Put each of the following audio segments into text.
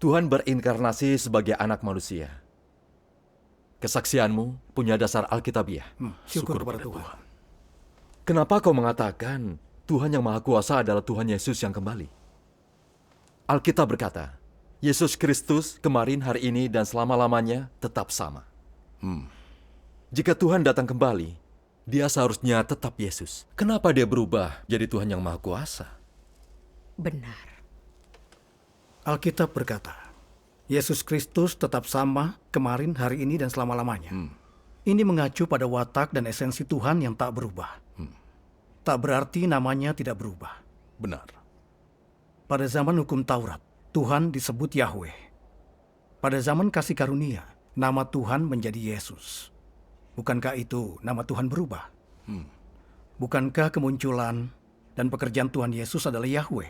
Tuhan berinkarnasi sebagai anak manusia. Kesaksianmu punya dasar alkitabiah. Syukur kepada Tuhan. Kenapa kau mengatakan Tuhan yang Maha Kuasa adalah Tuhan Yesus yang kembali? Alkitab berkata, Yesus Kristus kemarin, hari ini, dan selama-lamanya tetap sama. Jika Tuhan datang kembali, dia seharusnya tetap Yesus. Kenapa dia berubah jadi Tuhan yang Maha Kuasa? Benar. Alkitab berkata, Yesus Kristus tetap sama kemarin, hari ini, dan selama-lamanya. Ini mengacu pada watak dan esensi Tuhan yang tak berubah. Tak berarti namanya tidak berubah. Benar. Pada zaman hukum Taurat, Tuhan disebut Yahweh. Pada zaman kasih karunia, nama Tuhan menjadi Yesus. Bukankah itu nama Tuhan berubah? Bukankah kemunculan dan pekerjaan Tuhan Yesus adalah Yahweh?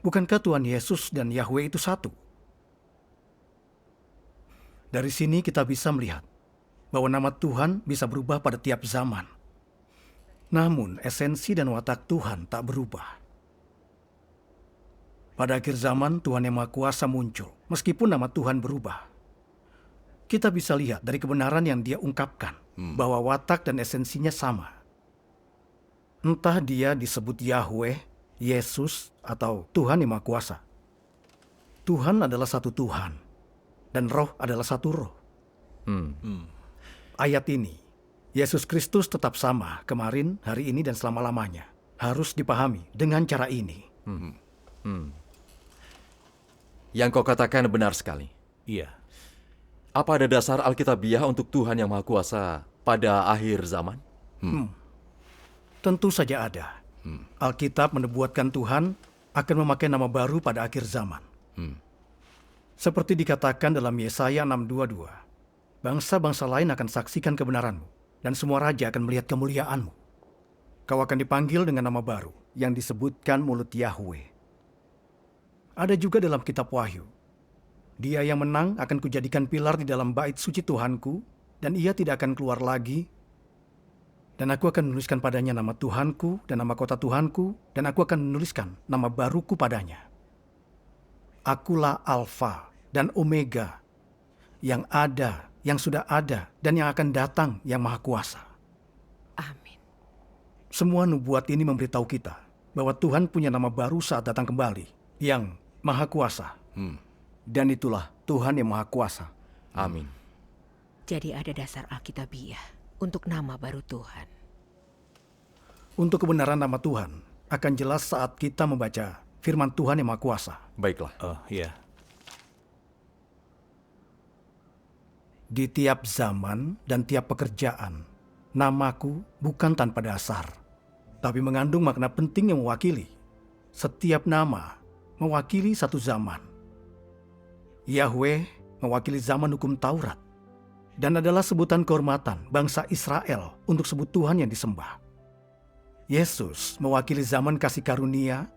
Bukankah Tuhan Yesus dan Yahweh itu satu? Dari sini kita bisa melihat bahwa nama Tuhan bisa berubah pada tiap zaman. Namun esensi dan watak Tuhan tak berubah. Pada akhir zaman, Tuhan yang Maha Kuasa muncul, meskipun nama Tuhan berubah. Kita bisa lihat dari kebenaran yang dia ungkapkan, bahwa watak dan esensinya sama. Entah dia disebut Yahweh, Yesus, atau Tuhan yang Maha Kuasa. Tuhan adalah satu Tuhan, dan Roh adalah satu Roh. Ayat ini, Yesus Kristus tetap sama kemarin, hari ini, dan selama-lamanya, harus dipahami dengan cara ini. Yang kau katakan benar sekali. Iya. Apa ada dasar alkitabiah untuk Tuhan yang Maha Kuasa pada akhir zaman? Tentu saja ada. Alkitab menubuatkan Tuhan akan memakai nama baru pada akhir zaman. Seperti dikatakan dalam Yesaya 6:22, bangsa-bangsa lain akan saksikan kebenaranmu, dan semua raja akan melihat kemuliaanmu. Kau akan dipanggil dengan nama baru yang disebutkan mulut Yahweh. Ada juga dalam kitab Wahyu, dia yang menang akan kujadikan pilar di dalam bait suci Tuhanku, dan ia tidak akan keluar lagi. Dan aku akan menuliskan padanya nama Tuhanku dan nama kota Tuhanku, dan aku akan menuliskan nama baruku padanya. Akulah Alfa dan Omega, yang ada, yang sudah ada, dan yang akan datang, yang Maha Kuasa. Amin. Semua nubuat ini memberitahu kita bahwa Tuhan punya nama baru saat datang kembali, yang Maha Kuasa. Dan itulah Tuhan yang Maha Kuasa. Amin. Jadi ada dasar alkitabiah untuk nama baru Tuhan. Untuk kebenaran nama Tuhan akan jelas saat kita membaca firman Tuhan yang Maha Kuasa. Baiklah. Iya. Di tiap zaman dan tiap pekerjaan, namaku bukan tanpa dasar, tapi mengandung makna penting yang mewakili. Setiap nama mewakili satu zaman. Yahweh mewakili zaman hukum Taurat, dan adalah sebutan kehormatan bangsa Israel untuk sebut Tuhan yang disembah. Yesus mewakili zaman kasih karunia,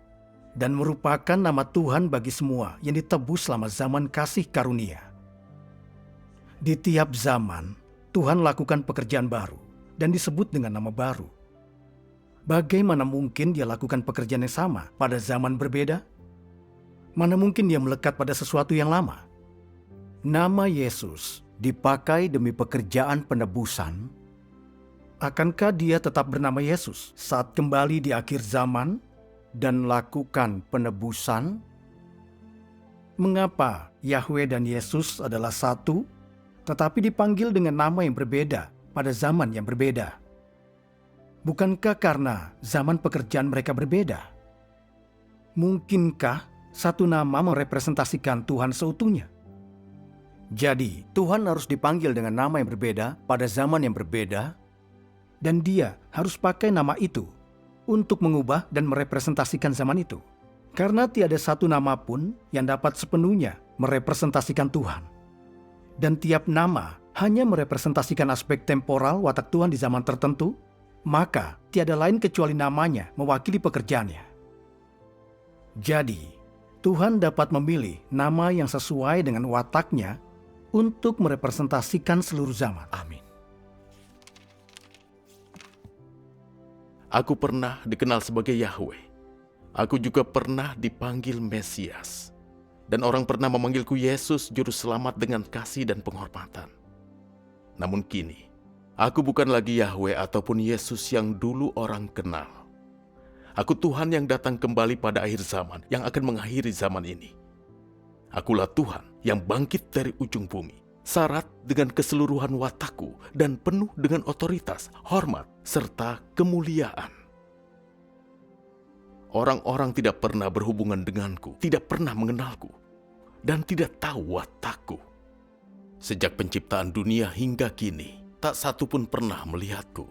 dan merupakan nama Tuhan bagi semua yang ditebus selama zaman kasih karunia. Di tiap zaman, Tuhan lakukan pekerjaan baru dan disebut dengan nama baru. Bagaimana mungkin dia lakukan pekerjaan yang sama pada zaman berbeda? Mana mungkin dia melekat pada sesuatu yang lama? Nama Yesus dipakai demi pekerjaan penebusan. Akankah dia tetap bernama Yesus saat kembali di akhir zaman dan lakukan penebusan? Mengapa Yahweh dan Yesus adalah satu, tetapi dipanggil dengan nama yang berbeda pada zaman yang berbeda? Bukankah karena zaman pekerjaan mereka berbeda? Mungkinkah satu nama merepresentasikan Tuhan seutuhnya? Jadi, Tuhan harus dipanggil dengan nama yang berbeda pada zaman yang berbeda, dan dia harus pakai nama itu untuk mengubah dan merepresentasikan zaman itu. Karena tiada satu nama pun yang dapat sepenuhnya merepresentasikan Tuhan. Dan tiap nama hanya merepresentasikan aspek temporal watak Tuhan di zaman tertentu, maka tiada lain kecuali namanya mewakili pekerjaannya. Jadi, Tuhan dapat memilih nama yang sesuai dengan wataknya untuk merepresentasikan seluruh zaman. Amin. Aku pernah dikenal sebagai Yahweh. Aku juga pernah dipanggil Mesias. Dan orang pernah memanggilku Yesus, Juru Selamat dengan kasih dan penghormatan. Namun kini, aku bukan lagi Yahweh ataupun Yesus yang dulu orang kenal. Aku Tuhan yang datang kembali pada akhir zaman, yang akan mengakhiri zaman ini. Akulah Tuhan yang bangkit dari ujung bumi, syarat dengan keseluruhan watakku dan penuh dengan otoritas, hormat, serta kemuliaan. Orang-orang tidak pernah berhubungan denganku, tidak pernah mengenalku, dan tidak tahu watakku. Sejak penciptaan dunia hingga kini, tak satu pun pernah melihatku.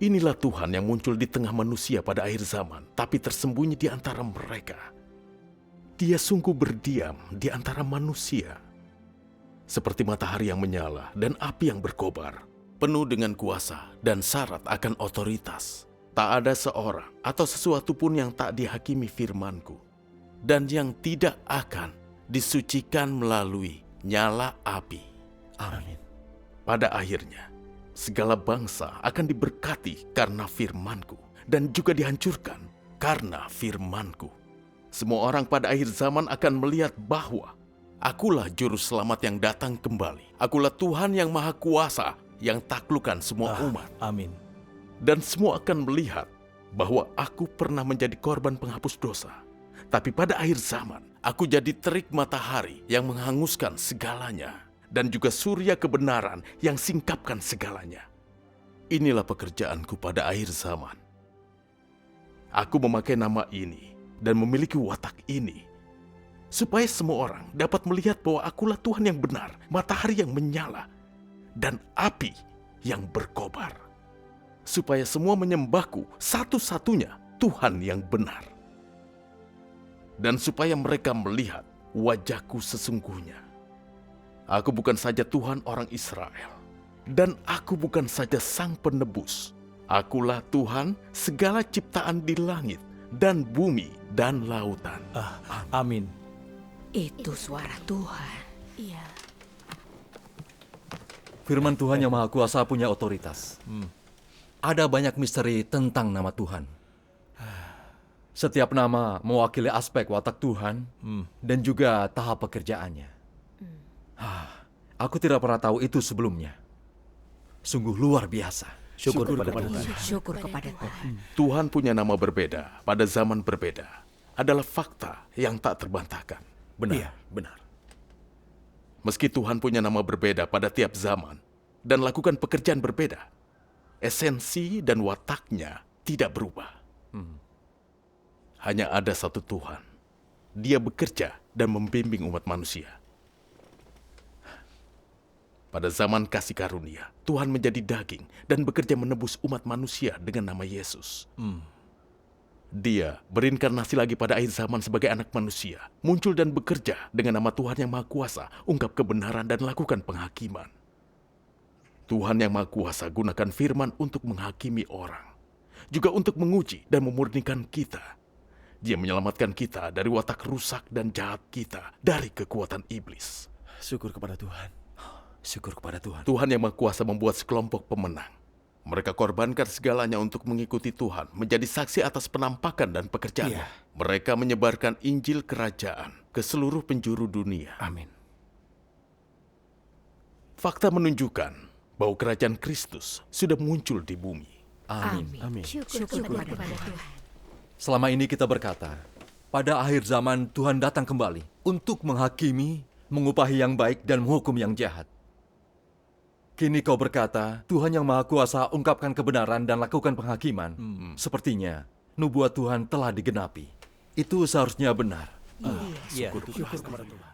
Inilah Tuhan yang muncul di tengah manusia pada akhir zaman, tapi tersembunyi di antara mereka. Dia sungguh berdiam di antara manusia. Seperti matahari yang menyala dan api yang berkobar, penuh dengan kuasa dan syarat akan otoritas. Tak ada seorang atau sesuatu pun yang tak dihakimi firman-Ku, dan yang tidak akan disucikan melalui nyala api. Amin. Pada akhirnya, segala bangsa akan diberkati karena firman-Ku, dan juga dihancurkan karena firman-Ku. Semua orang pada akhir zaman akan melihat bahwa Akulah Juru Selamat yang datang kembali. Akulah Tuhan yang Maha Kuasa yang taklukkan semua umat. Amin. Dan semua akan melihat bahwa aku pernah menjadi korban penghapus dosa. Tapi pada akhir zaman, aku jadi terik matahari yang menghanguskan segalanya. Dan juga surya kebenaran yang singkapkan segalanya. Inilah pekerjaanku pada akhir zaman. Aku memakai nama ini dan memiliki watak ini, supaya semua orang dapat melihat bahwa akulah Tuhan yang benar, matahari yang menyala, dan api yang berkobar. Supaya semua menyembahku satu-satunya Tuhan yang benar. Dan supaya mereka melihat wajahku sesungguhnya. Aku bukan saja Tuhan orang Israel, dan aku bukan saja Sang Penebus. Akulah Tuhan segala ciptaan di langit dan bumi dan lautan. Amin. Itu suara Tuhan. Iya. Firman Tuhan yang Maha Kuasa punya otoritas. Ada banyak misteri tentang nama Tuhan. Setiap nama mewakili aspek watak Tuhan dan juga tahap pekerjaannya. Aku tidak pernah tahu itu sebelumnya. Sungguh luar biasa. Syukur kepada Tuhan. Syukur kepada Tuhan. Tuhan punya nama berbeda pada zaman berbeda. Adalah fakta yang tak terbantahkan. Benar, benar. Meski Tuhan punya nama berbeda pada tiap zaman dan lakukan pekerjaan berbeda, esensi dan wataknya tidak berubah. Hanya ada satu Tuhan. Dia bekerja dan membimbing umat manusia. Pada zaman kasih karunia, Tuhan menjadi daging dan bekerja menebus umat manusia dengan nama Yesus. Dia berinkarnasi lagi pada akhir zaman sebagai anak manusia, muncul dan bekerja dengan nama Tuhan yang Maha Kuasa, ungkap kebenaran dan lakukan penghakiman. Tuhan yang Maha Kuasa gunakan firman untuk menghakimi orang, juga untuk menguji dan memurnikan kita. Dia menyelamatkan kita dari watak rusak dan jahat kita, dari kekuatan iblis. Syukur kepada Tuhan. Syukur kepada Tuhan. Tuhan yang Maha Kuasa membuat sekelompok pemenang. Mereka korbankan segalanya untuk mengikuti Tuhan, menjadi saksi atas penampakan dan pekerjaannya. Mereka menyebarkan Injil Kerajaan ke seluruh penjuru dunia. Amin. Fakta menunjukkan bahwa kerajaan Kristus sudah muncul di bumi. Amin. Amin. Syukur kepada Tuhan. Selama ini kita berkata, pada akhir zaman Tuhan datang kembali untuk menghakimi, mengupahi yang baik dan menghukum yang jahat. Kini kau berkata, Tuhan yang Maha Kuasa ungkapkan kebenaran dan lakukan penghakiman. Sepertinya, nubuat Tuhan telah digenapi. Itu seharusnya benar. Syukur kepada Tuhan.